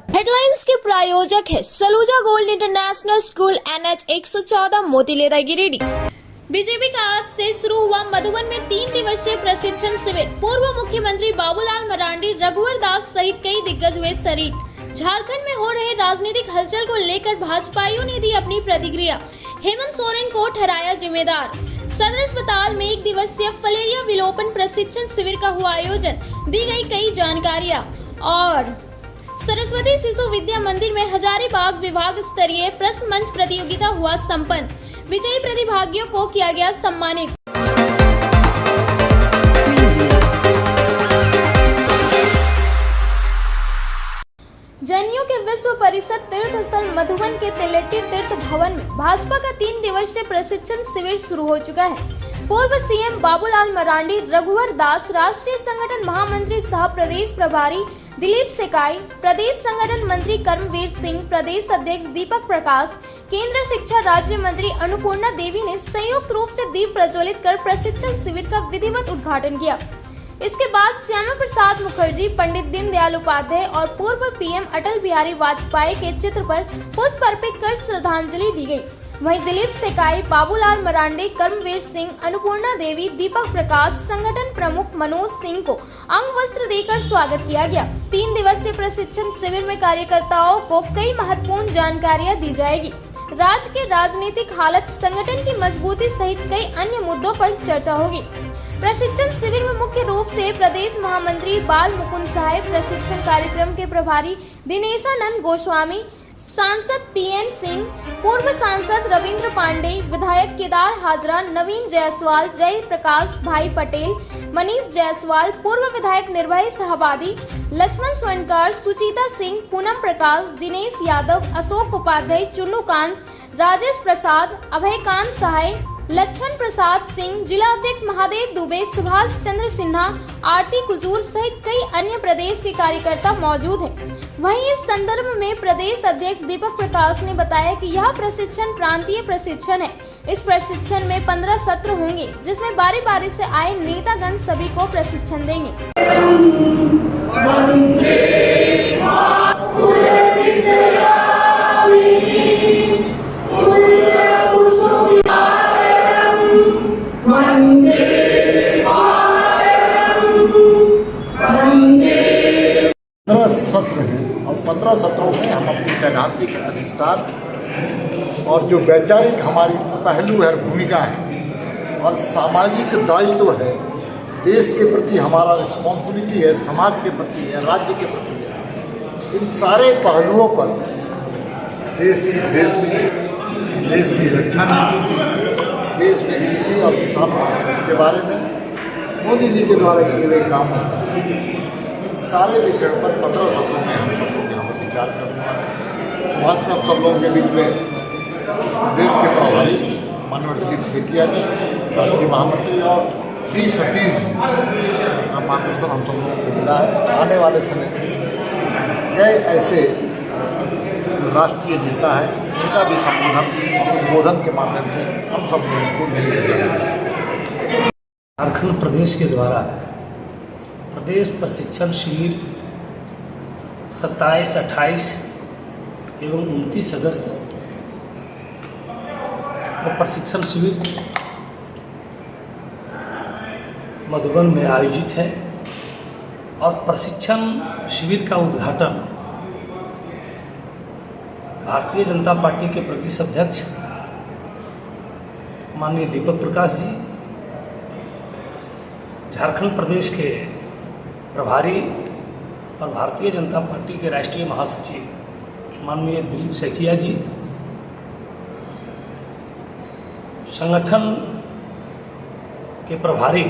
Headlines के प्रायोजक है Saluja gold international school NH 114 Motilera Giridih. BJP का आज से शुरू हुआ मधुबन में 3 दिवसीय प्रशिक्षण शिविर। पूर्व मुख्यमंत्री बाबूलाल मरांडी, रघुवर दास सहित कई दिग्गज हुए शरीक। झारखंड में हो रहे राजनीतिक हलचल को लेकर भाजपाइयों ने दी अपनी प्रतिक्रिया। हेमंत सोरेन को ठहराया जिम्मेदार। सदर अस्पताल में 1 दिवसीय फलेरिया विलोपन प्रशिक्षण शिविर का हुआ आयोजन, दी गई कई जानकारियां। और सरस्वती शिशु विद्या मंदिर में हजारीबाग विभाग स्तरीय प्रश्न मंच प्रतियोगिता हुआ संपन्न। विजयी प्रतिभागियों को किया गया सम्मानित। जैनियों के विश्व परिषद तीर्थ स्थल मधुबन के तिलेटी तीर्थ भवन में भाजपा का 3 दिवसीय प्रशिक्षण शिविर शुरू हो चुका है। पूर्व सीएम बाबूलाल मरांडी, रघुवर दास, राष्ट्रीय संगठन महामंत्री सह प्रदेश प्रभारी दिलीप सेकाई, प्रदेश संगठन मंत्री कर्मवीर सिंह, प्रदेश अध्यक्ष दीपक प्रकाश, केंद्र शिक्षा राज्य मंत्री अन्नपूर्णा देवी ने संयुक्त रूप से दीप प्रज्वलित कर प्रशिक्षण शिविर का विधिवत उद्घाटन किया। इसके बाद श्यामा प्रसाद मुखर्जी, पंडित दीनदयाल उपाध्याय और पूर्व पीएम अटल बिहारी वाजपेयी के चित्र पर पुष्प अर्पित कर श्रद्धांजलि दी गई। वहीं दिलीप सेकाई, बाबूलाल मरांडी, कर्मवीर सिंह, अन्नपूर्णा देवी, दीपक प्रकाश, संगठन प्रमुख मनोज सिंह को अंग वस्त्र देकर स्वागत किया गया। 3 दिवसीय प्रशिक्षण शिविर में कार्यकर्ताओं को कई महत्वपूर्ण जानकारियां दी जाएगी। राज्य के राजनीतिक हालत, संगठन की मजबूती सहित कई अन्य मुद्दों पर चर्चा होगी। प्रशिक्षण शिविर में मुख्य रूप से प्रदेश महामंत्री बाल मुकुंद साहेब, प्रशिक्षण कार्यक्रम के प्रभारी दिनेशानंद गोस्वामी, सांसद PN सिंह, पूर्व सांसद रविंद्र पांडे, विधायक केदार हाजरा, नवीन जायसवाल, जय प्रकाश भाई पटेल, मनीष जायसवाल, पूर्व विधायक निर्भय सहबादी, लक्ष्मण स्वर्णकर, सुचिता सिंह, पूनम प्रकाश, दिनेश यादव, अशोक उपाध्याय, चुन्नूकांत, राजेश प्रसाद, अभयकांत सहाय, लक्ष्मण प्रसाद सिंह, जिला अध्यक्ष महादेव दुबे, सुभाष चंद्र सिन्हा, आरती कुजूर सहित कई अन्य प्रदेश के कार्यकर्ता मौजूद हैं। वहीं इस संदर्भ में प्रदेश अध्यक्ष दीपक प्रकाश ने बताया कि यह प्रशिक्षण प्रांतीय प्रशिक्षण है। इस प्रशिक्षण में 15 सत्र होंगे, जिसमें बारी बारी से आए नेतागण सभी को प्रशिक्षण देंगे। सत्र हैं और 15 सत्रों में हम अपनी सैद्धांतिक अधिष्ठान और जो वैचारिक हमारी पहलू है, भूमिका है और सामाजिक दायित्व है, देश के प्रति हमारा रिस्पॉन्सिबिलिटी है, समाज के प्रति है, राज्य के प्रति है, इन सारे पहलुओं पर देश की रक्षा नीति, देश में कृषि और किसानों के बारे में मोदी जी के द्वारा किए गए कामों, सारे विषयों पर 15 सत्रों में हम सब लोग यहाँ पर विचार करते हैं। सब लोगों के बीच में इस प्रदेश के प्रभारी माननीय दिलीप सेकिया जी, राष्ट्रीय महामंत्री, और 20 सतीश का मार्गदर्शन हम सब लोगों को मिला है। आने वाले समय में कई ऐसे राष्ट्रीय नेता है, उनका भी उद्बोधन के माध्यम से हम सब लोगों को मिल। झारखंड प्रदेश के द्वारा प्रदेश प्रशिक्षण शिविर 27, 28 एवं 29 अगस्त को प्रशिक्षण शिविर मधुबन में आयोजित है और प्रशिक्षण शिविर का उद्घाटन भारतीय जनता पार्टी के प्रदेश अध्यक्ष माननीय दीपक प्रकाश जी, झारखंड प्रदेश के प्रभारी और भारतीय जनता पार्टी के राष्ट्रीय महासचिव माननीय दिलीप सेकिया जी, संगठन के प्रभारी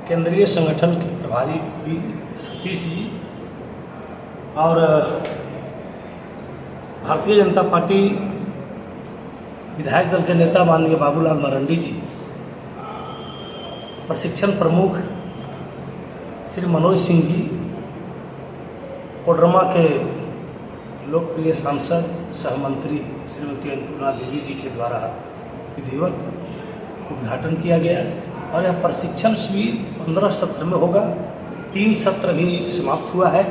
केंद्रीय संगठन के प्रभारी भी सतीश जी और भारतीय जनता पार्टी विधायक दल के नेता माननीय बाबूलाल मरांडी जी, प्रशिक्षण प्रमुख श्री मनोज सिंह जी, कोडरमा के लोकप्रिय सांसद सहमंत्री श्रीमती अन्नपूर्णा देवी जी के द्वारा विधिवत उद्घाटन किया गया और यह प्रशिक्षण शिविर 15 सत्र में होगा 3 सत्र भी समाप्त हुआ है।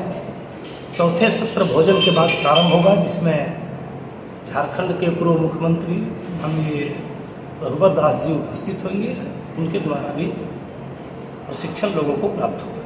चौथे सत्र भोजन के बाद प्रारंभ होगा, जिसमें झारखंड के पूर्व मुख्यमंत्री माननीय रघुवर दास जी उपस्थित होंगे। उनके द्वारा भी प्रशिक्षण लोगों को प्राप्त होगा।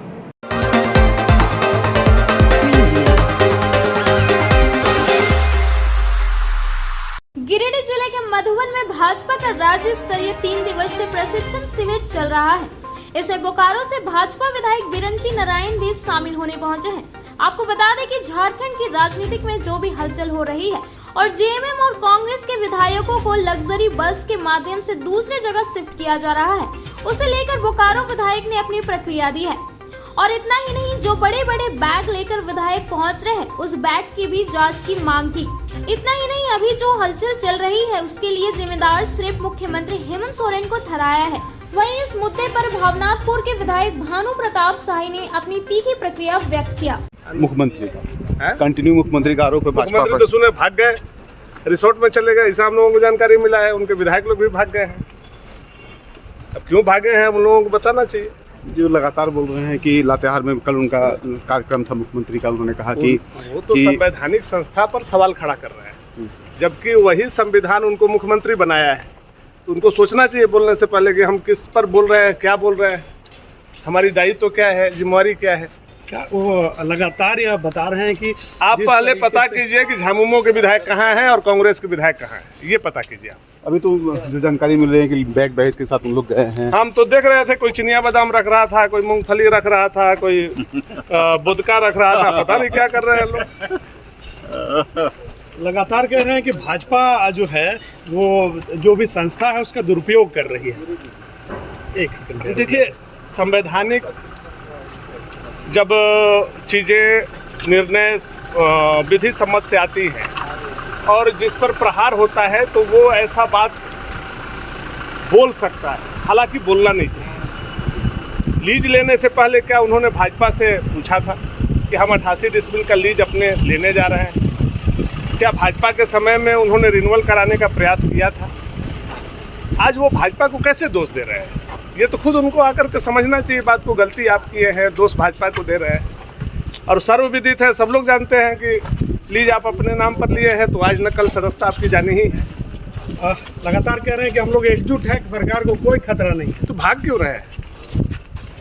गिरिडीह जिले के मधुबन में भाजपा का राज्य स्तरीय 3 दिवसीय प्रशिक्षण शिविर चल रहा है। इसमें बोकारो से भाजपा विधायक बिरंची नारायण भी शामिल होने पहुंचे हैं। आपको बता दें कि झारखंड की राजनीतिक में जो भी हलचल हो रही है और जेएमएम और कांग्रेस के विधायकों को लग्जरी बस के माध्यम से दूसरी जगह शिफ्ट किया जा रहा है, उसे लेकर बोकारो विधायक ने अपनी प्रक्रिया दी है। और इतना ही नहीं, जो बड़े बड़े बैग लेकर विधायक पहुंच रहे हैं, उस बैग की भी जांच की मांग की। इतना ही नहीं, अभी जो हलचल चल रही है उसके लिए जिम्मेदार सिर्फ मुख्यमंत्री हेमंत सोरेन को ठहराया है। वहीं इस मुद्दे पर भावनाथपुर के विधायक भानु प्रताप शाही ने अपनी तीखी प्रतिक्रिया व्यक्त किया। मुख्यमंत्री का कंटिन्यू मुख्यमंत्री का आरोप है भाजपा मुख्यमंत्री पर। तो सुने भाग गए, रिसोर्ट में चले गए, ऐसा हम लोगों को जानकारी मिला है। उनके विधायक लोग भी भाग गए हैं। अब क्यों भागे हैं हम लोगों को बताना चाहिए। जो लगातार बोल रहे हैं कि लातेहार में कल उनका कार्यक्रम था मुख्यमंत्री का, उन्होंने कहा कि वो तो संवैधानिक संस्था पर सवाल खड़ा कर रहे हैं, जबकि वही संविधान उनको मुख्यमंत्री बनाया है। तो उनको सोचना चाहिए बोलने से पहले कि हम किस पर बोल रहे हैं, क्या बोल रहे हैं, हमारी दायित्व क्या है, जिम्मेवारी क्या है। क्या वो लगातार यह बता रहे हैं कि आप पहले पता कीजिए कि झामुमो के विधायक कहाँ हैं और कांग्रेस के विधायक कहाँ हैं, ये पता कीजिए आप। अभी तो जो जानकारी मिल रही है कि बैग बैग के साथ उन लोग गए हैं। हम तो देख रहे थे, कोई चिनिया बादाम रख रहा था, कोई मूंगफली रख रहा था, कोई बुदका रख रहा था, पता नहीं क्या कर रहे हैं लोग। लगातार कह रहे हैं कि भाजपा जो है वो जो भी संस्था है उसका दुरुपयोग कर रही है। एक सेकंड देखिए, संवैधानिक जब चीज़ें निर्णय विधि सम्मत से आती हैं और जिस पर प्रहार होता है तो वो ऐसा बात बोल सकता है, हालांकि बोलना नहीं चाहिए। लीज लेने से पहले क्या उन्होंने भाजपा से पूछा था कि हम 88 डिसमिल का लीज अपने लेने जा रहे हैं? क्या भाजपा के समय में उन्होंने रिन्यूअल कराने का प्रयास किया था? आज वो भाजपा को कैसे दोष दे रहे हैं? ये तो खुद उनको आकर के समझना चाहिए बात को। गलती आप किए हैं, दोष भाजपा को दे रहे हैं। और सर्वविदित है, सब लोग जानते हैं कि लीज आप अपने नाम पर लिए हैं तो आज न कल सदस्यता आपकी जानी ही है। लगातार कह रहे हैं कि हम लोग एकजुट है, सरकार को कोई खतरा नहीं है। तो भाग क्यों रहे हैं?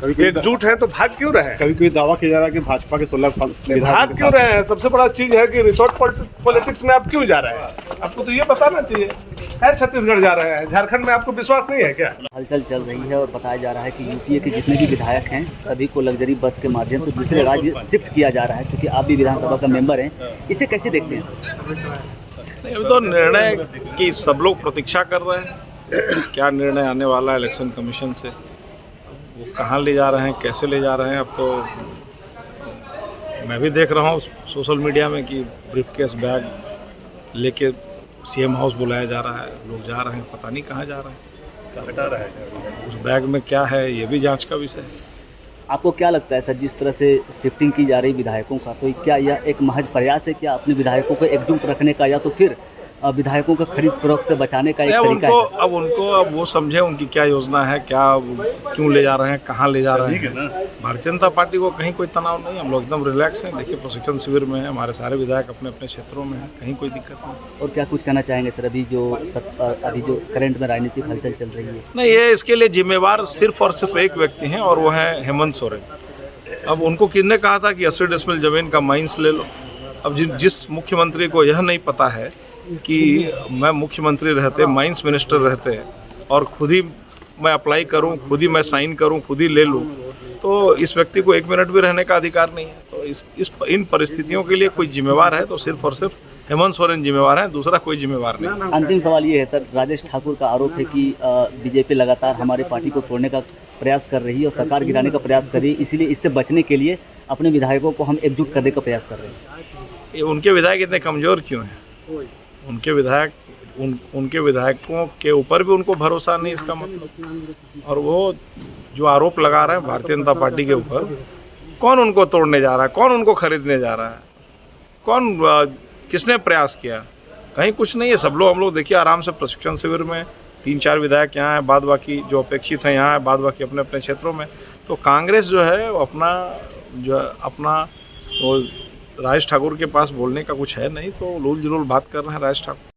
कभी एकजुट है तो भाग क्यों रहे हैं? कभी दावा किया जा रहा है कि भाजपा के 16 साल भाग क्यों रहे हैं? सबसे बड़ा चीज है कि रिसोर्ट पॉलिटिक्स में आप क्यों जा रहे हैं? आपको तो ये बताना चाहिए। है छत्तीसगढ़ जा रहे हैं, झारखंड में आपको विश्वास नहीं है क्या? हलचल चल रही है और बताया जा रहा है कि यूपीए के जितने भी विधायक हैं सभी को लग्जरी बस के माध्यम से दूसरे राज्य शिफ्ट किया जा रहा है, क्योंकि आप भी विधानसभा का मेंबर हैं। इसे कैसे देखते हैं? नहीं, अभी तो निर्णय की सब लोग प्रतीक्षा कर रहे हैं। क्या निर्णय आने वाला है इलेक्शन कमीशन से, वो कहाँ ले जा रहे हैं, कैसे ले जा रहे हैं। अब तो मैं भी देख रहा हूँ सोशल मीडिया में कि ब्रीफकेस बैग लेके सीएम हाउस बुलाया जा रहा है, लोग जा रहे हैं, पता नहीं कहाँ जा रहे हैं। उस बैग में क्या है ये भी जांच का विषय है। आपको क्या लगता है सर, जिस तरह से शिफ्टिंग की जा रही विधायकों का, तो क्या यह एक महज प्रयास है क्या अपने विधायकों को एकजुट रखने का, या तो फिर विधायकों का खरीद फरोख्त से बचाने का एक तरीका है? अब वो समझे उनकी क्या योजना है, क्या क्यों ले जा रहे हैं, कहाँ ले जा रहे हैं। भारतीय जनता पार्टी को कहीं कोई तनाव नहीं, हम लोग एकदम रिलैक्स हैं। देखिए, प्रशिक्षण शिविर में है, हमारे सारे विधायक अपने अपने क्षेत्रों में हैं, कहीं कोई दिक्कत नहीं। और क्या कुछ कहना चाहेंगे सर, अभी जो करंट में राजनीतिक हलचल चल रही है? नहीं, ये इसके लिए जिम्मेवार सिर्फ और सिर्फ एक व्यक्ति हैं और वो है हेमंत सोरेन। अब उनको किसने कहा था कि 80 डिसमिल जमीन का माइंस ले लो? अब जिस मुख्यमंत्री को यह नहीं पता है कि मैं मुख्यमंत्री रहते, माइंस मिनिस्टर रहते और खुद ही मैं अप्लाई करूं, खुद ही मैं साइन करूं, खुद ही ले लूं, तो इस व्यक्ति को 1 मिनट भी रहने का अधिकार नहीं है। तो इन परिस्थितियों के लिए कोई जिम्मेवार है तो सिर्फ और सिर्फ हेमंत सोरेन जिम्मेवार है, दूसरा कोई जिम्मेवार नहीं। अंतिम सवाल ये है सर, राजेश ठाकुर का आरोप है कि बीजेपी लगातार हमारी पार्टी को तोड़ने का प्रयास कर रही है और सरकार गिराने का प्रयास कर रही है, इसीलिए इससे बचने के लिए अपने विधायकों को हम एकजुट करने का प्रयास कर रहे हैं। उनके विधायक इतने कमज़ोर क्यों हैं? उनके विधायकों के ऊपर भी उनको भरोसा नहीं, इसका मतलब। और वो जो आरोप लगा रहे हैं भारतीय जनता पार्टी के ऊपर, कौन उनको तोड़ने जा रहा है, कौन उनको खरीदने जा रहा है, किसने प्रयास किया? कहीं कुछ नहीं है। सब लोग हम लोग देखिए आराम से प्रशिक्षण शिविर में 3-4 विधायक यहाँ हैं, बाद बाकी जो अपेक्षित हैं यहाँ हैं, बाद बाकी अपने अपने क्षेत्रों में। तो कांग्रेस जो है वो अपना वो राजेश ठाकुर के पास बोलने का कुछ है नहीं, तो लूल जुलूल बात कर रहे हैं राजेश ठाकुर।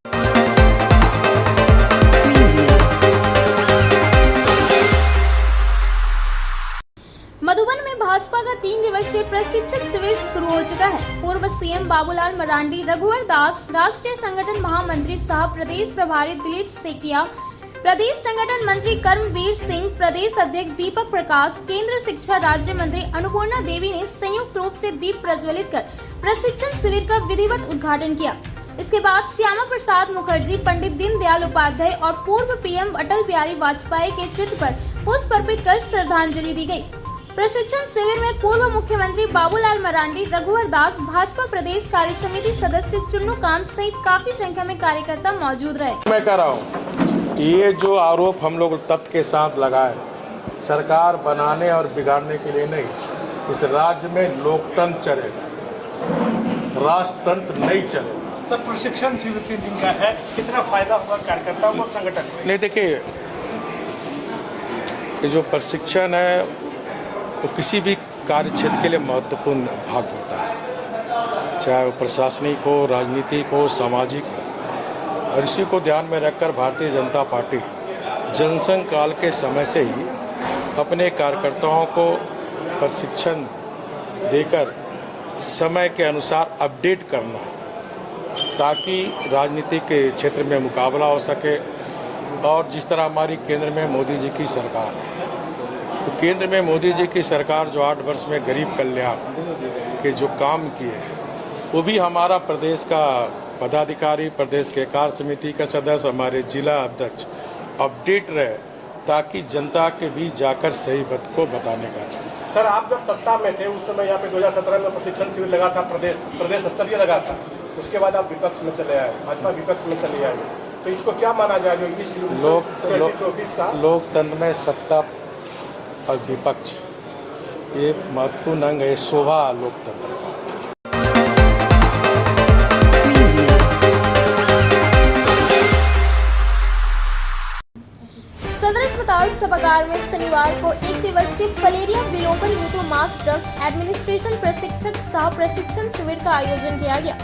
मधुबन में भाजपा का 3 दिवसीय प्रशिक्षण शिविर शुरू हो चुका है। पूर्व सीएम बाबूलाल मरांडी, रघुवर दास, राष्ट्रीय संगठन महामंत्री सह प्रदेश प्रभारी दिलीप सेकिया, प्रदेश संगठन मंत्री कर्मवीर सिंह, प्रदेश अध्यक्ष दीपक प्रकाश, केंद्र शिक्षा राज्य मंत्री अन्नपूर्णा देवी ने संयुक्त रूप से दीप प्रज्वलित कर प्रशिक्षण शिविर का विधिवत उद्घाटन किया। इसके बाद श्यामा प्रसाद मुखर्जी, पंडित दीनदयाल उपाध्याय और पूर्व पीएम अटल बिहारी वाजपेयी के चित्र पर पुष्प अर्पित कर श्रद्धांजलि दी गई। प्रशिक्षण शिविर में पूर्व मुख्यमंत्री बाबूलाल मरांडी, रघुवर दास, भाजपा प्रदेश कार्य समिति सदस्य चुन्नूकांत सहित काफी संख्या में कार्यकर्ता मौजूद रहे। मैं कह रहा हूँ, ये जो आरोप हम लोग तथ्य के साथ लगाए, सरकार बनाने और बिगाड़ने के लिए नहीं, इस राज्य में लोकतंत्र चलेगा, राष्ट्रतंत्र नहीं चलेगा। सर, प्रशिक्षण शिविर 3 दिन का है, कितना फायदा होगा कार्यकर्ताओं को, संगठन में? नहीं, देखिए, ये जो प्रशिक्षण है वो किसी भी कार्य क्षेत्र के लिए महत्वपूर्ण भाग होता है, चाहे वो प्रशासनिक हो, राजनीतिक हो, सामाजिक हो। और इसी को ध्यान में रखकर भारतीय जनता पार्टी जनसंघ काल के समय से ही अपने कार्यकर्ताओं को प्रशिक्षण देकर समय के अनुसार अपडेट करना, ताकि राजनीति के क्षेत्र में मुकाबला हो सके। और जिस तरह हमारी केंद्र में मोदी जी की सरकार है, तो केंद्र में मोदी जी की सरकार जो 8 वर्ष में गरीब कल्याण के जो काम किए, वो भी हमारा प्रदेश का पदाधिकारी, प्रदेश के कार्य समिति का सदस्य, हमारे जिला अध्यक्ष अपडेट रहे, ताकि जनता के बीच जाकर सही बात को बताने का। सर, आप जब सत्ता में थे उस समय यहाँ पे 2017 में प्रशिक्षण शिविर लगा था, प्रदेश स्तरीय लगा था। उसके बाद आप विपक्ष में चले आए, भाजपा विपक्ष में चले आए, तो इसको क्या माना जाए जो इस 2024 का लोकतंत्र में सत्ता और विपक्ष ये महत्वपूर्ण अंग है, शोभा लोकतंत्र का। सदर अस्पताल सभागार में शनिवार को 1 दिवसीय फलेरिया विलोपन हेतु मास ड्रग्स एडमिनिस्ट्रेशन प्रशिक्षक सह प्रशिक्षण शिविर का आयोजन किया गया।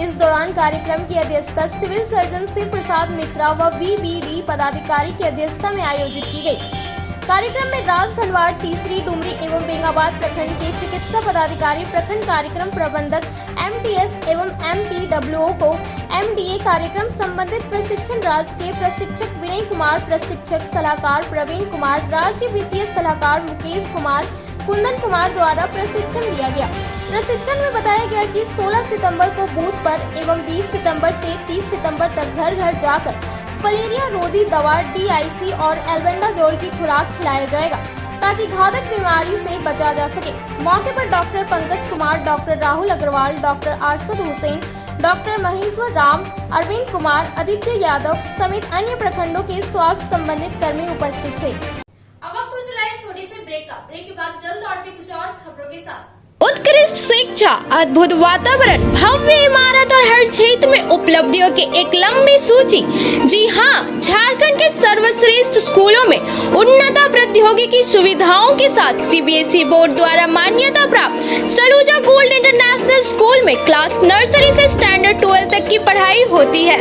इस दौरान कार्यक्रम की अध्यक्षता सिविल सर्जन शिव प्रसाद मिश्रा व VBD पदाधिकारी की अध्यक्षता में आयोजित की गई। कार्यक्रम में राज धनवाड़, तीसरी, डुमरी एवं बेंगाबाद प्रखंड के चिकित्सा पदाधिकारी, प्रखंड कार्यक्रम प्रबंधक, MTS एवं MPWO को MDA कार्यक्रम संबंधित प्रशिक्षण, राज्य के प्रशिक्षक विनय कुमार, प्रशिक्षक सलाहकार प्रवीण कुमार, राज्य वित्तीय सलाहकार मुकेश कुमार, कुंदन कुमार द्वारा प्रशिक्षण दिया गया। प्रशिक्षण में बताया गया कि 16 सितंबर को बूथ पर एवं 20 सितंबर से 30 सितंबर तक घर घर जाकर फलेरिया रोधी दवा DIC और एल्बेंडाजोल की खुराक खिलाया जाएगा, ताकि घातक बीमारी से बचा जा सके। मौके पर doctor Pankaj Kumar, doctor Rahul Agarwal, doctor Arshad Hussain, doctor Maheshwar Ram, Arvind Kumar, Aditya Yadav समेत अन्य प्रखंडों के स्वास्थ्य संबंधित कर्मी उपस्थित थे। अब वक्त हो चला है छोटे से ब्रेक का। ब्रेक के बाद जल्द लौटते कुछ और खबरों के साथ। उत्कृष्ट शिक्षा, अद्भुत वातावरण, भव्य इमारत और हर क्षेत्र में उपलब्धियों की एक लंबी सूची। जी हाँ, झारखंड के सर्वश्रेष्ठ स्कूलों में उन्नत प्रौद्योगिकी सुविधाओं के साथ CBSE बोर्ड द्वारा मान्यता प्राप्त सलूजा गोल्ड इंटरनेशनल स्कूल में क्लास नर्सरी से स्टैंडर्ड 12 तक की पढ़ाई होती है।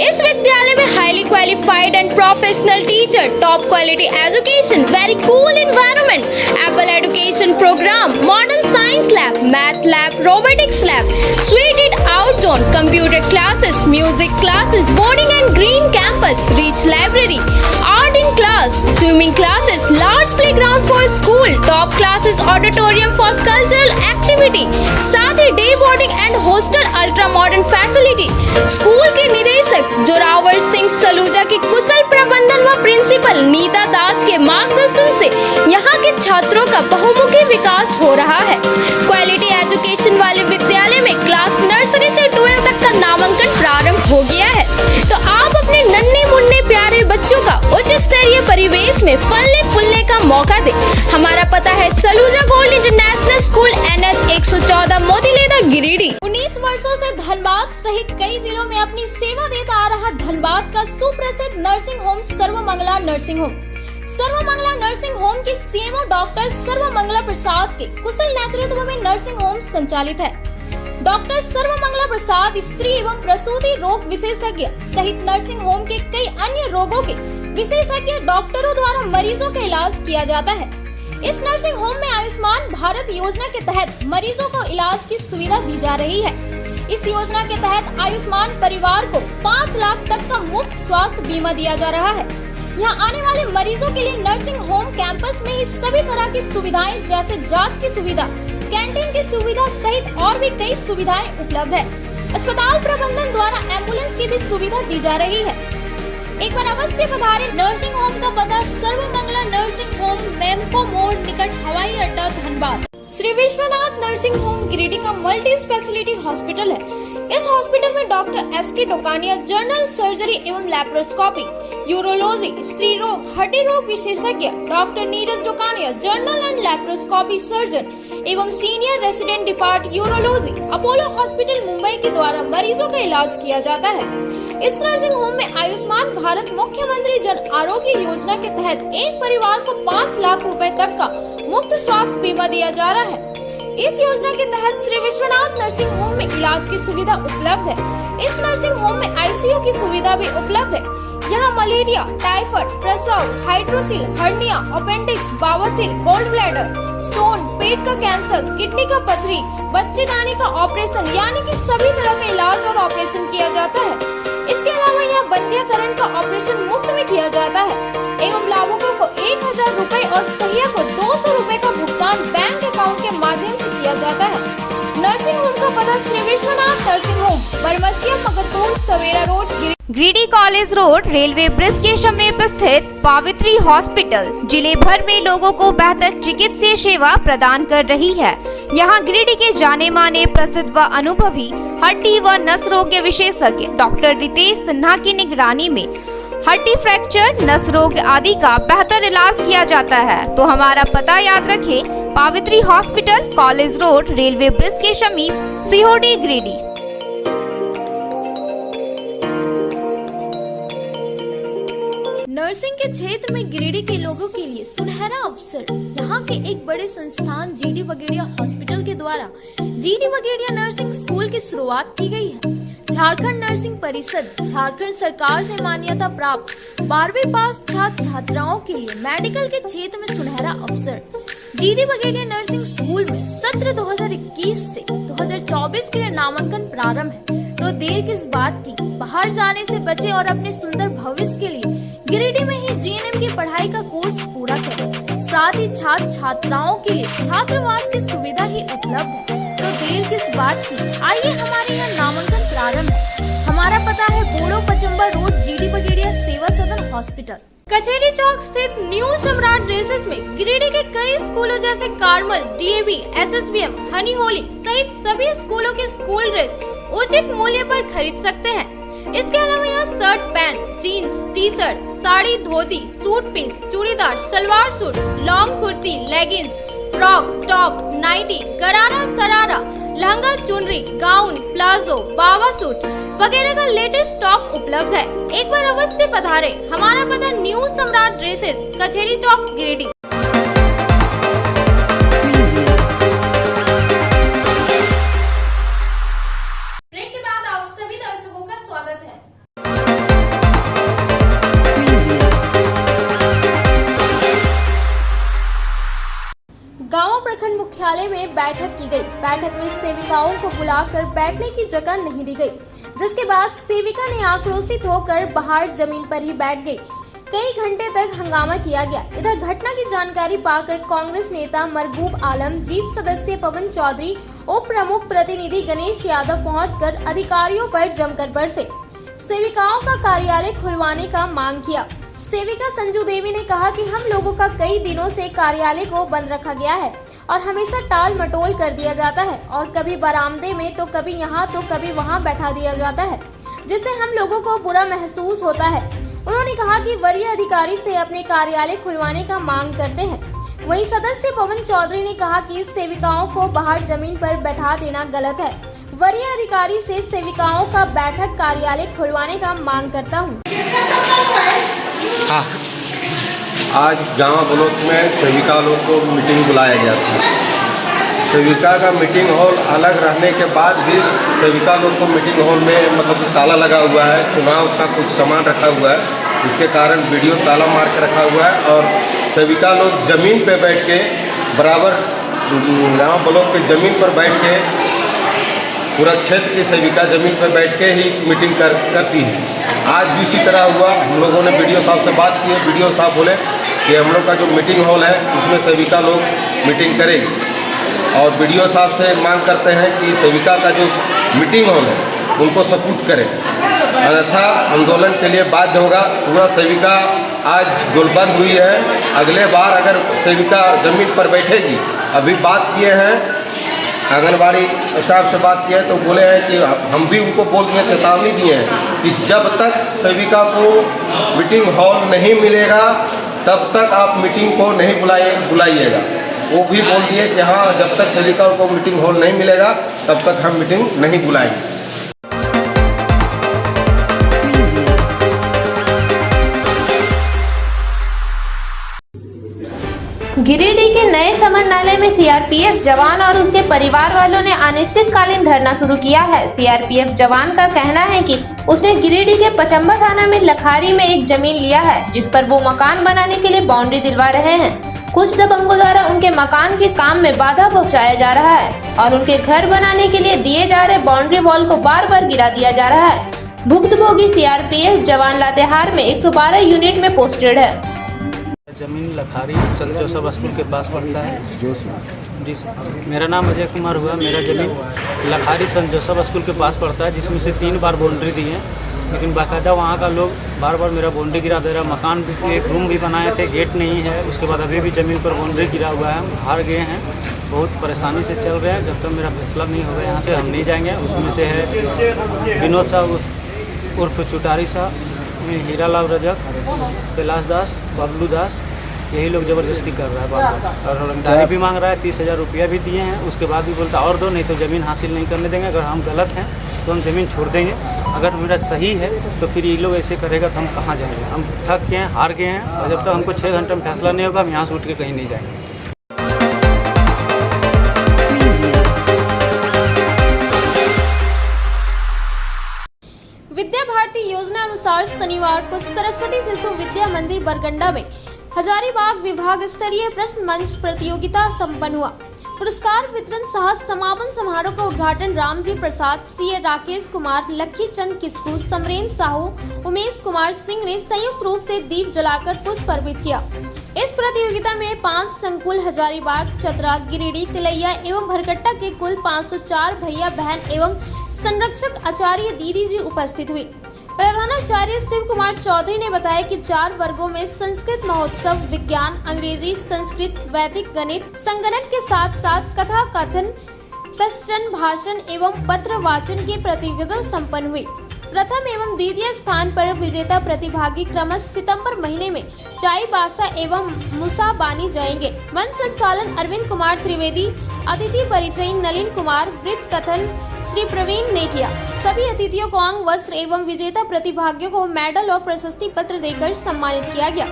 इस विद्यालय में highly qualified and professional teacher, top quality education, very cool environment, apple education programme, modern science lab, math lab, robotics lab, suited out zone, computer classes, music classes, boarding and green campus, rich library, art in class, swimming classes, large playground for school, top classes, auditorium for cultural activity, साथ ही day boarding and hostel ultra modern facility. School के निदेशक जोरावर सिंह सलूजा के कुशल प्रबंधन व principal Nita दास के मार्गदर्शन से यहाँ के छात्रों का बहुमुखी विकास हो रहा है। क्वालिटी एजुकेशन वाले विद्यालय में क्लास नर्सरी से 12 तक का नामांकन प्रारंभ हो गया है, तो आप अपने नन्हे मुन्ने प्यारे बच्चों का उच्च स्तरीय परिवेश में फलने फूलने का मौका दें। हमारा पता है Saluja gold international school, NH 114, Motileda, Giridih. 19 वर्षों से धनबाद सहित कई जिलों में अपनी सेवा देता आ रहा धनबाद का सुप्रसिद्ध nursing home Sarvamangala nursing home Sarvamangala nursing home के सीएमओ डॉक्टर सर्वमंगला प्रसाद के कुशल नेतृत्व में नर्सिंग होम संचालित है। डॉक्टर सर्वमंगला प्रसाद स्त्री एवं प्रसूति रोग विशेषज्ञ सहित नर्सिंग होम के कई अन्य रोगों के विशेषज्ञ डॉक्टरों द्वारा मरीजों का इलाज किया जाता है। इस नर्सिंग होम में आयुष्मान भारत योजना के तहत मरीजों को इलाज की सुविधा दी जा रही है। इस योजना के तहत आयुष्मान परिवार को 5 लाख तक का मुफ्त स्वास्थ्य बीमा दिया जा रहा है। यहाँ आने वाले मरीजों के लिए नर्सिंग होम कैंपस में ही सभी तरह की सुविधाएं जैसे जांच की सुविधा, कैंटीन की सुविधा सहित और भी कई सुविधाएं उपलब्ध है। अस्पताल प्रबंधन द्वारा एम्बुलेंस की भी सुविधा दी जा रही है। एक बार अवश्य पधारें। नर्सिंग होम का पता सर्वमंगला नर्सिंग होम, मेमको मोड़ निकट हवाई अड्डा, धनबाद। श्री विश्वनाथ नर्सिंग होम गिरिडीह का मल्टी स्पेशलिटी हॉस्पिटल है। इस हॉस्पिटल में doctor S K. Dokania general surgery एवं लैप्रोस्कोपी, यूरोलॉजी, स्त्री रोग, हड्डी रोग विशेषज्ञ, doctor Neeraj Dokania general and laparoscopy surgeon एवं senior resident depart urology, Apollo hospital Mumbai के द्वारा मरीजों का इलाज किया जाता है। इस नर्सिंग होम में आयुष्मान भारत मुख्यमंत्री जन आरोग्य योजना के तहत एक परिवार को 5 लाख रुपए तक का मुफ्त स्वास्थ्य बीमा दिया जा रहा है। इस योजना के तहत श्री विश्वनाथ नर्सिंग होम में इलाज की सुविधा उपलब्ध है। इस नर्सिंग होम में आईसीयू की सुविधा भी उपलब्ध है। यहाँ मलेरिया, टाइफाइड, प्रसव, हाइड्रोसिल, हर्निया, अपेंडिक्स, बवासीर, गोल्ड ब्लैडर, स्टोन, पेट का कैंसर, किडनी का पथरी, बच्चेदानी का ऑपरेशन यानी कि सभी तरह का इलाज और ऑपरेशन किया जाता है। इसके अलावा यहाँ बंध्याकरण का ऑपरेशन मुफ्त में किया जाता है एवं लाभुकों को 1000 रुपए और सहिया को 200 रुपए का भुगतान बैंक अकाउंट के माध्यम से किया जाता है। नर्सिंग होम का पता Shri Vishwanath nursing home, Baramasia, Magarpur, Savera road, Giridih college road, railway bridge के समीप स्थित पावित्री हॉस्पिटल जिले भर में लोगों को बेहतर चिकित्सीय सेवा प्रदान कर रही है। यहाँ गिरिडीह के जाने माने प्रसिद्ध व अनुभवी हड्डी व नस रोग के विशेषज्ञ डॉक्टर रितेश सिन्हा की निगरानी में हड्डी फ्रैक्चर, नस रोग आदि का बेहतर इलाज किया जाता है। तो हमारा पता याद रखें, Pavitri hospital, college road, railway bridge के समीप, सीहोडी, गिरिडीह। नर्सिंग के क्षेत्र में गिरिडीह के लोगों के लिए सुनहरा अवसर। यहाँ के एक बड़े संस्थान जी.डी. बगेड़िया हॉस्पिटल के द्वारा जी.डी. बगेड़िया नर्सिंग स्कूल की शुरुआत की गई है। झारखंड नर्सिंग परिषद झारखंड सरकार से मान्यता प्राप्त 12वीं पास छात्र छात्राओं के लिए मेडिकल के क्षेत्र में सुनहरा अवसर। जी.डी. बगेड़िया नर्सिंग स्कूल में सत्र 2021 से 2024 के लिए नामांकन प्रारंभ है। तो देर किस बात की, बाहर जाने से बचे और अपने सुंदर भविष्य के लिए गिरिडीह में ही जीएनएम की पढ़ाई का कोर्स पूरा करें। साथ ही छात्र छात्राओं के लिए छात्रावास की सुविधा ही उपलब्ध है। तो देर किस बात की, आइए हमारे यहाँ नामांकन प्रारंभ है। हमारा पता है बोड़ो पचम्बर रोड, जी.डी. बगेड़िया सेवा सदन हॉस्पिटल, कचहरी चौक स्थित न्यू सम्राट ड्रेसेस में गिरिडीह के कई स्कूलों जैसे कार्मल, डीएवी, एसएसबीएम, हनी होली सहित सभी स्कूलों के स्कूल ड्रेस उचित मूल्य पर खरीद सकते हैं। इसके अलावा यहाँ shirt, pant, jeans, T shirt, sari, dhoti, suit piece, churidar, salwar suit, long kurti, leggings, frock, top, nightie, gharara, sharara, lehenga, चुनरी, गाउन, प्लाजो, बावा सूट वगैरह का लेटेस्ट स्टॉक उपलब्ध है। एक बार अवश्य पधारें। हमारा पता न्यू सम्राट ड्रेसेस, कचहरी चौक, गिरिडीह। ब्रेक के बाद आप सभी दर्शकों का स्वागत है। गांव प्रखंड मुख्यालय में बैठक की गई। बैठक में सेविकाओं को बुलाकर बैठने की जगह नहीं दी गई, जिसके बाद सेविका ने आक्रोशित होकर बाहर जमीन पर ही बैठ गई। कई घंटे तक हंगामा किया गया। इधर घटना की जानकारी पाकर कांग्रेस नेता मरगूब आलम, जीप सदस्य पवन चौधरी, उप प्रमुख प्रतिनिधि गणेश यादव पहुंचकर अधिकारियों पर जमकर बरसे। सेविकाओं का कार्यालय खुलवाने का मांग किया। सेविका संजू देवी ने कहा कि हम लोगों का कई दिनों से कार्यालय को बंद रखा गया है और हमेशा टाल मटोल कर दिया जाता है और कभी बरामदे में तो कभी यहाँ तो कभी वहाँ बैठा दिया जाता है, जिससे हम लोगों को बुरा महसूस होता है। उन्होंने कहा कि वरीय अधिकारी से अपने कार्यालय खुलवाने का मांग करते हैं। वहीं सदस्य पवन चौधरी ने कहा कि सेविकाओं को बाहर जमीन पर बैठा देना गलत है। वरीय अधिकारी से सेविकाओं का बैठक कार्यालय खुलवाने का मांग करता हूँ। आज गांव ब्लॉक में सेविका लोग को मीटिंग बुलाया गया था। सेविका का मीटिंग हॉल अलग रहने के बाद भी सेविका लोग को मीटिंग हॉल में मतलब ताला लगा हुआ है, चुनाव का कुछ सामान रखा हुआ है, जिसके कारण वीडियो ताला मार के रखा हुआ है। और सेविका लोग ज़मीन पे बैठ के बराबर गांव ब्लॉक के ज़मीन पर बैठ के पूरा क्षेत्र की सेविका ज़मीन पर बैठ के ही मीटिंग करती है। आज भी इसी तरह हुआ। हम लोगों ने वीडियो साहब से बात की है। वीडियो साहब बोले कि हम लोग का जो मीटिंग हॉल है उसमें सेविका लोग मीटिंग करेगी, और वीडियो साहब से मांग करते हैं कि सेविका का जो मीटिंग हॉल है उनको सपोर्ट करें, अन्यथा आंदोलन के लिए बाध्य होगा। पूरा सेविका आज गोलबंद हुई है। अगले बार अगर सेविका ज़मीन पर बैठेगी, अभी बात किए हैं आंगनबाड़ी स्टाफ से बात किया है तो बोले हैं कि हम भी उनको बोल दिए, चेतावनी दिए हैं कि जब तक सेविका को मीटिंग हॉल नहीं मिलेगा तब तक आप मीटिंग को नहीं बुलाइएगा। वो भी बोल दिए कि हाँ, जब तक सेविका को मीटिंग हॉल नहीं मिलेगा तब तक हम मीटिंग नहीं बुलाएंगे। गिरिडीह के नए समरनालय में सीआरपीएफ जवान और उसके परिवार वालों ने अनिश्चितकालीन धरना शुरू किया है। सीआरपीएफ जवान का कहना है कि उसने गिरिडीह के पचम्बा थाना में लखारी में एक जमीन लिया है, जिस पर वो मकान बनाने के लिए बाउंड्री दिलवा रहे हैं। कुछ दबंगों द्वारा उनके मकान के काम में बाधा पहुंचाया जा रहा है और उनके घर बनाने के लिए दिए जा रहे बाउंड्री वॉल को बार बार गिरा दिया जा रहा है। भुक्तभोगी सीआरपीएफ जवान लातेहार में 112 यूनिट में पोस्टेड है। जमीन लखारी संत जोसेफ स्कूल के पास पड़ता है। जी, मेरा नाम अजय कुमार हुआ। मेरा ज़मीन लखारी संत जोसेफ स्कूल के पास पड़ता है, जिसमें से 3 बार बाउंड्री दी है, लेकिन बाकायदा वहाँ का लोग बार बार मेरा बाउंड्री गिरा दे रहा है। मकान भी, एक रूम भी बनाए थे, गेट नहीं है। उसके बाद अभी भी ज़मीन पर बाउंड्री गिरा हुआ है। हम हार गए हैं, बहुत परेशानी से चल रहे हैं। जब तक मेरा फैसला नहीं होगा यहाँ से हम नहीं जाएंगे। उसमें से है विनोद साहब उर्फ चुटारी साहब, हीरालाल रजक, कैलाश दास, बबलू दास, यही लोग ज़बरदस्ती कर रहा है बार-बार। और रंगदारी भी मांग रहा है, 30,000 रुपया भी दिए हैं। उसके बाद भी बोलता और दो, नहीं तो ज़मीन हासिल नहीं करने देंगे। अगर हम गलत हैं तो हम ज़मीन छोड़ देंगे, अगर मेरा सही है तो फिर ये लोग ऐसे करेगा तो हम कहाँ जाएंगे। हम थक गए हैं, हार गए हैं, और जब तक हमको 6 घंटे में फैसला नहीं होगा हम यहाँ से उठ के कहीं नहीं जाएंगे। विद्या भारती योजना अनुसार शनिवार को सरस्वती शिशु विद्या मंदिर बरगंडा में हजारीबाग विभाग स्तरीय प्रश्न मंच प्रतियोगिता संपन्न हुआ। पुरस्कार वितरण सह समापन समारोह का उद्घाटन रामजी प्रसाद, सीए राकेश कुमार, लक्की चंद किस्कू, समरेन साहू, उमेश कुमार सिंह ने संयुक्त रूप से दीप जलाकर पुष्प अर्पित किया। इस प्रतियोगिता में 5 संकुल हजारीबाग, चतरा, गिरिडीह, तिलैया एवं भरकट्टा के कुल 504 भैया बहन एवं संरक्षक आचार्य दीदी जी उपस्थित हुई। प्रधानाचार्य शिव कुमार चौधरी ने बताया कि 4 वर्गों में संस्कृत महोत्सव, विज्ञान, अंग्रेजी, संस्कृत, वैदिक गणित, संगणक के साथ साथ कथा कथन, तश्चन, भाषण एवं पत्र वाचन की प्रतियोगिता संपन्न हुई। प्रथम एवं द्वितीय स्थान पर विजेता प्रतिभागी क्रमश सितंबर महीने में चाईबासा एवं मुसाबानी जाएंगे। मंच संचालन अरविंद कुमार त्रिवेदी, अतिथि परिचय नलिन कुमार, वृत्त कथन श्री प्रवीण ने किया। सभी अतिथियों को अंग वस्त्र एवं विजेता प्रतिभागियों को मेडल और प्रशस्ति पत्र देकर सम्मानित किया गया।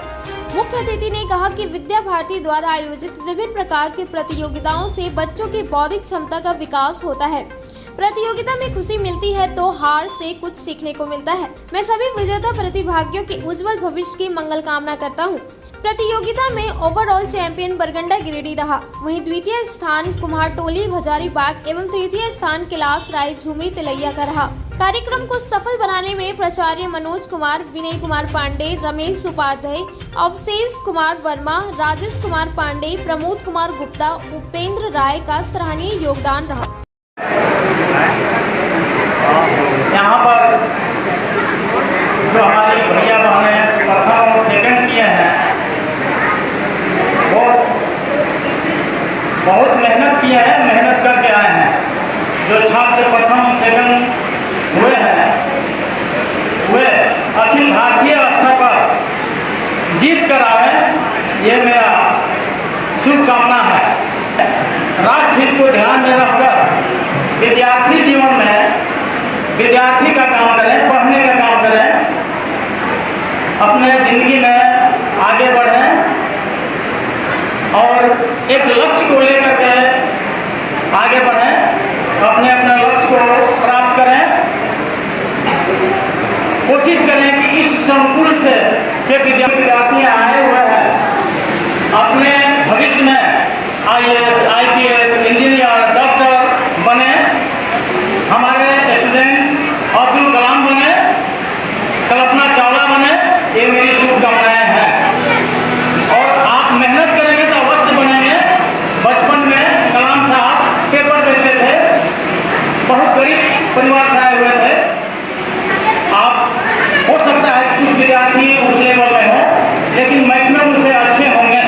मुख्य अतिथि ने कहा कि विद्या भारती द्वारा आयोजित विभिन्न प्रकार की प्रतियोगिताओं से बच्चों की बौद्धिक क्षमता का विकास होता है। प्रतियोगिता में खुशी मिलती है तो हार से कुछ सीखने को मिलता है। मैं सभी विजेता प्रतिभागियों के उज्जवल भविष्य की मंगल कामना करता हूँ। प्रतियोगिता में ओवरऑल चैंपियन बरगंडा गिरिडीह रहा। वहीं द्वितीय स्थान कुम्हारटोली हजारीबाग एवं तृतीय स्थान कैलाश राय झुमरी तिलैया का रहा। कार्यक्रम को सफल बनाने में प्राचार्य मनोज कुमार, विनय कुमार पांडे, रमेश उपाध्याय, अवशेष कुमार वर्मा, राजेश कुमार पांडे, प्रमोद कुमार गुप्ता, उपेंद्र राय का सराहनीय योगदान रहा। यहाँ पर जो हमारी भैया बहनें प्रथम और सेकंड किए हैं वो बहुत मेहनत किए हैं, मेहनत करके आए हैं। जो छात्र प्रथम सेकंड हुए हैं वे अखिल भारतीय स्तर पर जीत कर आए, ये मेरा शुभकामना है। राष्ट्रहित को ध्यान में रखकर विद्यार्थी जीवन में विद्यार्थी का काम करें, पढ़ने का काम करें, अपने ज़िंदगी में आगे बढ़ें और एक लक्ष्य को लेकर के आगे बढ़ें, अपने अपने लक्ष्य को प्राप्त करें। कोशिश करें कि इस संकुल से के विद्यार्थी आए हुए हैं, अपने भविष्य में IAS, IPS, इंजीनियर, डॉक्टर बने, हमारे स्टूडेंट अब्दुल कलाम बने, कल्पना चावला बने, ये मेरी शुभकामनाएं हैं। और आप मेहनत करेंगे तो अवश्य बनेंगे। बचपन में कलाम साहब पेपर देते थे, बहुत गरीब परिवार से आए हुए थे। आप हो सकता है कुछ विद्यार्थी उस लेवल में हो, लेकिन मैक्सिमम उनसे अच्छे होंगे।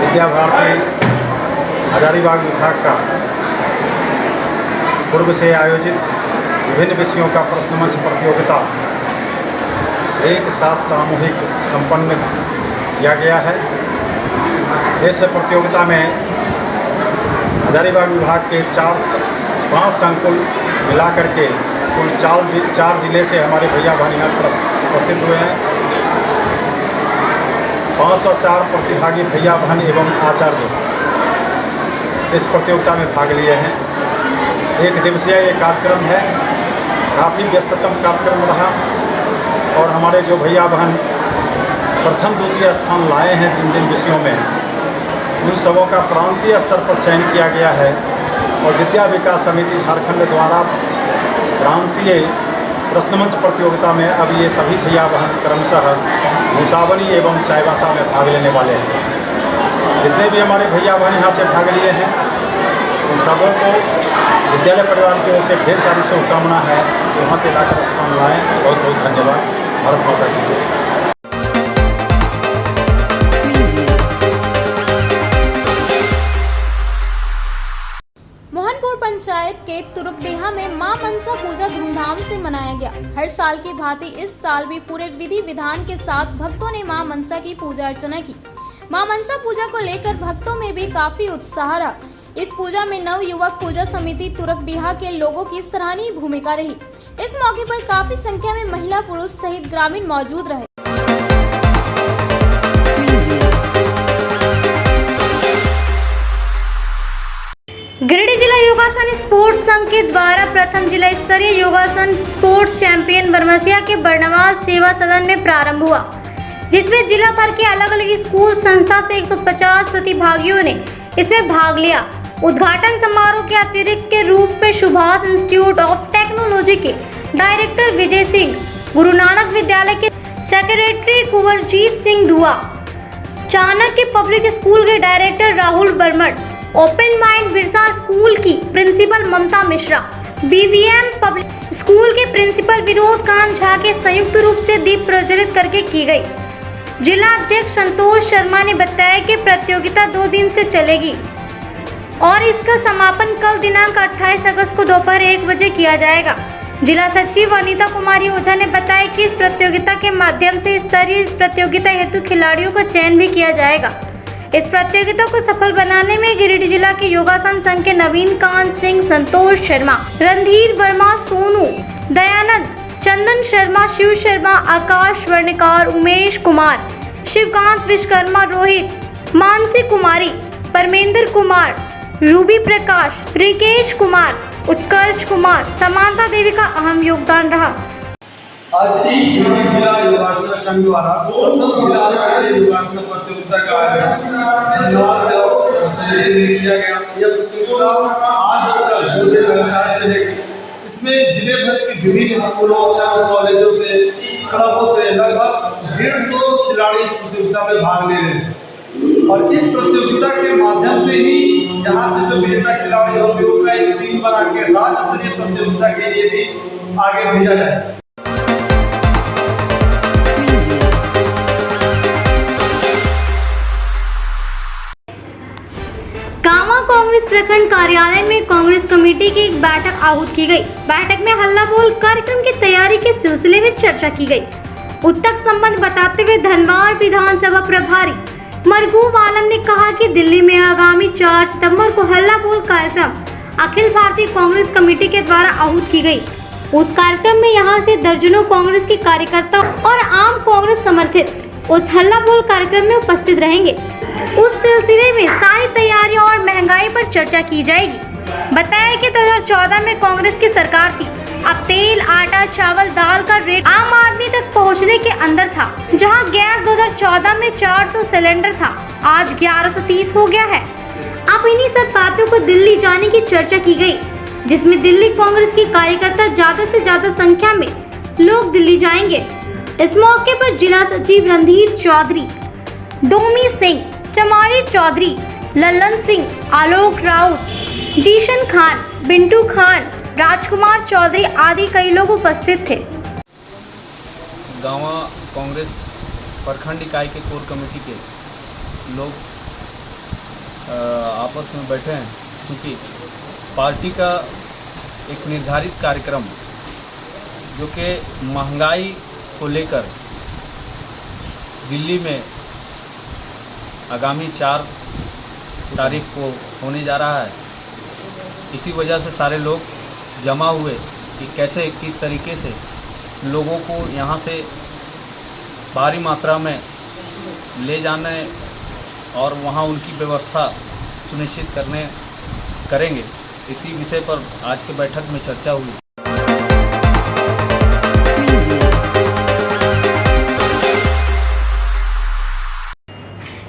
विद्या भारती हजारीबाग विभाग का पूर्व से आयोजित विभिन्न विषयों का प्रश्न मंच प्रतियोगिता एक साथ सामूहिक संपन्न किया गया है। इस प्रतियोगिता में हजारीबाग विभाग के 5 संकुल मिलाकर के कुल 4 जिले से हमारे भैया बहन यहाँ उपस्थित हुए हैं। 504 प्रतिभागी भैया बहन एवं आचार्य इस प्रतियोगिता में भाग लिए हैं। एक दिवसीय ये कार्यक्रम है, काफ़ी व्यस्ततम कार्यक्रम रहा और हमारे जो भैया बहन प्रथम द्वितीय स्थान लाए हैं जिन जिन विषयों में, उन सबों का प्रांतीय स्तर पर चयन किया गया है और विद्या विकास समिति झारखंड द्वारा प्रांतीय प्रश्नमंच प्रतियोगिता में अब ये सभी भैया बहन क्रमशः भूसावनी एवं चाईबासा में भाग लेने वाले हैं। जितने भी हमारे भैया बहन यहाँ से भाग लिए हैं उन सबों को विद्यालय परिवार की ओर से ढेर सारी शुभकामना है, वहाँ से लाकर स्थान लाएँ। बहुत बहुत धन्यवाद। भारत माता की जय। मोहनपुर पंचायत के तुरुकडीहा में मां मनसा पूजा धूमधाम से मनाया गया। हर साल की भांति इस साल भी पूरे विधि विधान के साथ भक्तों ने मां मनसा की पूजा अर्चना की। मां मनसा पूजा को लेकर भक्तों में भी काफी उत्साह रहा। इस पूजा में नव युवक पूजा समिति तुरुकडीहा के लोगों की सराहनीय भूमिका रही। इस मौके पर काफी संख्या में महिला पुरुष सहित ग्रामीण मौजूद रहे। गिरिडीह जिला योगासन स्पोर्ट्स संघ के द्वारा प्रथम जिला स्तरीय योगासन स्पोर्ट्स चैंपियन बरमसिया के बर्नवाल सेवा सदन में प्रारंभ हुआ, जिसमें जिला भर के अलग अलग स्कूल संस्था से 150 प्रतिभागियों ने इसमें भाग लिया। उद्घाटन समारोह के अतिरिक्त के रूप में सुभाष इंस्टीट्यूट ऑफ टेक्नोलॉजी के डायरेक्टर विजय सिंह, गुरु नानक विद्यालय के secretary Kunwarjeet Singh Dua, Chanakya public school के director Rahul Barman, open mind Birsa school की principal Mamta Mishra, BVM public school के प्रिंसिपल विनोद कांत झा के संयुक्त रूप से दीप प्रज्वलित करके की गई। जिला अध्यक्ष संतोष शर्मा ने बताया कि प्रतियोगिता 2 दिन से चलेगी और इसका समापन कल दिनांक 28 अगस्त को दोपहर 1 बजे किया जाएगा। जिला सचिव अनीता कुमारी ओझा ने बताया कि इस प्रतियोगिता के माध्यम से स्तरीय प्रतियोगिता हेतु खिलाड़ियों का चयन भी किया जाएगा। इस प्रतियोगिता को सफल बनाने में गिरिडीह जिला के योगासन संघ के नवीन कांत सिंह, संतोष शर्मा, रणधीर वर्मा, सोनू, दयानंद, चंदन शर्मा, शिव शर्मा, आकाश वर्णकार, उमेश कुमार, शिवकांत विश्वकर्मा, रोहित, मानसी कुमारी, परमेंद्र कुमार, रूबी प्रकाश, रिकेश कुमार, उत्कर्ष कुमार, समांता देवी का अहम योगदान रहा। आज गिरिडीह जिला योगासन संघ द्वारा प्रथम जिला स्तरीय योगासन प्रतियोगिता का आयोजन धन्यवाद समिति में किया गया। यह प्रतियोगिता आज और कल 2 दिन लगातार चलेगी। इसमें जिले भर के विभिन्न स्कूलों और कॉलेजों से, क्लबों से लगभग 150 खिलाड़ी इस प्रतियोगिता में भाग ले रहे हैं और इस प्रतियोगिता के माध्यम से ही यहाँ से जो विजेता खिलाड़ी होंगे उनका एक टीम बना के राज्य स्तरीय प्रतियोगिता के लिए भी आगे भेजा जाए। कांग्रेस प्रखंड कार्यालय में कांग्रेस कमेटी की एक बैठक आहूत की गई। बैठक में हल्ला बोल कार्यक्रम की तैयारी के सिलसिले में चर्चा की गई। उत्तक संबंध बताते हुए धनवार विधानसभा प्रभारी मरगूब आलम ने कहा कि दिल्ली में आगामी 4 सितंबर को हल्ला बोल कार्यक्रम अखिल भारतीय कांग्रेस कमेटी के द्वारा आहूत की गई। उस कार्यक्रम में यहां से दर्जनों कांग्रेस के कार्यकर्ता और आम कांग्रेस समर्थित उस हल्ला बोल कार्यक्रम में उपस्थित रहेंगे। उस सिलसिले में सारी तैयारियों और महंगाई पर चर्चा की जाएगी। बताया कि 2014 में कांग्रेस की सरकार थी। अब तेल, आटा, चावल, दाल का रेट आम आदमी तक पहुंचने के अंदर था। जहां गैस 2014 में 400 सिलेंडर था, आज 1130 हो गया है। अब इन्हीं सब बातों को दिल्ली जाने की चर्चा की गई, जिसमें दिल्ली कांग्रेस की कार्यकर्ता ज्यादा से ज्यादा संख्या में लोग दिल्ली जाएंगे। इस मौके पर जिला सचिव रणधीर चौधरी, डोमी सिंह, चमारी चौधरी, लल्लन सिंह, आलोक राउत, जीशन खान, बिंटू खान, राजकुमार चौधरी आदि कई लोग उपस्थित थे। गाँवा कांग्रेस प्रखंड इकाई के कोर कमेटी के लोग आपस में बैठे हैं, क्योंकि पार्टी का एक निर्धारित कार्यक्रम जो कि महंगाई को लेकर दिल्ली में आगामी 4 तारीख को होने जा रहा है। इसी वजह से सारे लोग जमा हुए कि कैसे किस तरीके से लोगों को यहाँ से भारी मात्रा में ले जाने और वहाँ उनकी व्यवस्था सुनिश्चित करेंगे। इसी विषय पर आज के बैठक में चर्चा हुई।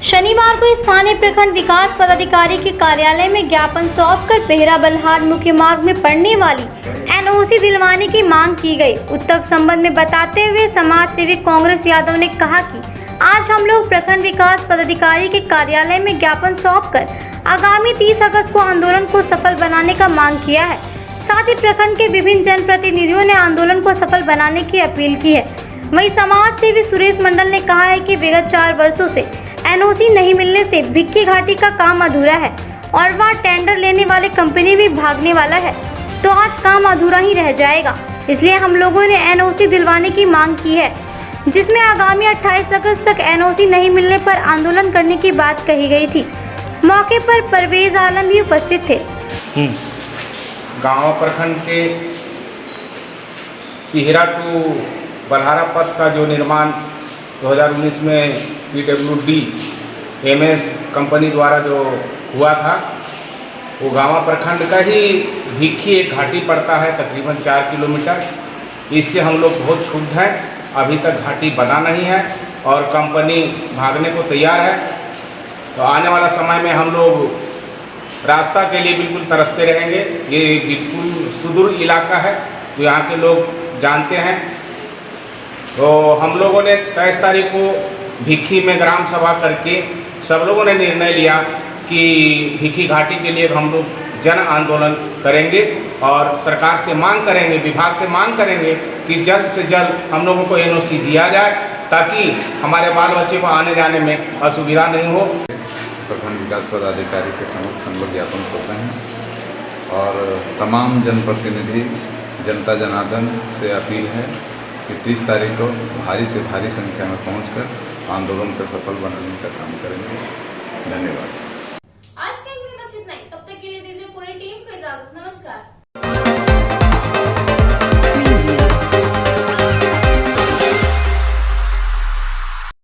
शनिवार को स्थानीय प्रखंड विकास पदाधिकारी के कार्यालय में ज्ञापन सौंपकर बेहरा बल्हार मुख्य मार्ग में पड़ने वाली एनओसी दिलवाने की मांग की गई। उत्तर संबंध में बताते हुए समाज सेवी कांग्रेस यादव ने कहा कि आज हम लोग प्रखंड विकास पदाधिकारी के कार्यालय में ज्ञापन सौंपकर आगामी 30 अगस्त को आंदोलन को सफल बनाने का मांग किया है। साथ ही प्रखंड के विभिन्न जनप्रतिनिधियों ने आंदोलन को सफल बनाने की अपील की है। वहीं समाज सेवी सुरेश मंडल ने कहा है कि विगत 4 वर्षों से एनओसी नहीं मिलने से भिक्की घाटी का काम अधूरा है और वह टेंडर लेने वाले कंपनी भी भागने वाला है, तो आज काम अधूरा ही रह जाएगा। इसलिए हम लोगों ने एनओसी दिलवाने की मांग की है, जिसमें आगामी 28 अगस्त तक एनओसी नहीं मिलने पर आंदोलन करने की बात कही गई थी। मौके पर परवेज आलम भी उपस्थित थे। गाँव प्रखंड के पिहरा टू बल्हारा पथ का जो निर्माण 2019 में PWD MS कंपनी द्वारा जो हुआ था, वो गाँवा प्रखंड का ही भिक्की एक घाटी पड़ता है, तकरीबन 4 किलोमीटर। इससे हम लोग बहुत क्षुब्ध हैं। अभी तक घाटी बना नहीं है और कंपनी भागने को तैयार है। तो आने वाला समय में हम लोग रास्ता के लिए बिल्कुल तरसते रहेंगे। ये बिल्कुल सुदूर इलाका है, तो यहाँ के लोग जानते हैं। तो हम लोगों ने 23 तारीख को भिक्की में ग्राम सभा करके सब लोगों ने निर्णय लिया कि भिक्की घाटी के लिए हम लोग जन आंदोलन करेंगे और सरकार से मांग करेंगे, विभाग से मांग करेंगे कि जल्द से जल्द हम लोगों को एनओसी दिया जाए, ताकि हमारे बाल बच्चे को आने जाने में असुविधा नहीं हो। प्रखंड विकास पदाधिकारी के समक्ष हम लोग ज्ञापन सौंपे हैं और तमाम जनप्रतिनिधि, जनता जनार्दन से अपील है कि 30 तारीख को भारी से भारी संख्या में पहुंचकर आंदोलन को सफल बनाने का काम करेंगे। धन्यवाद।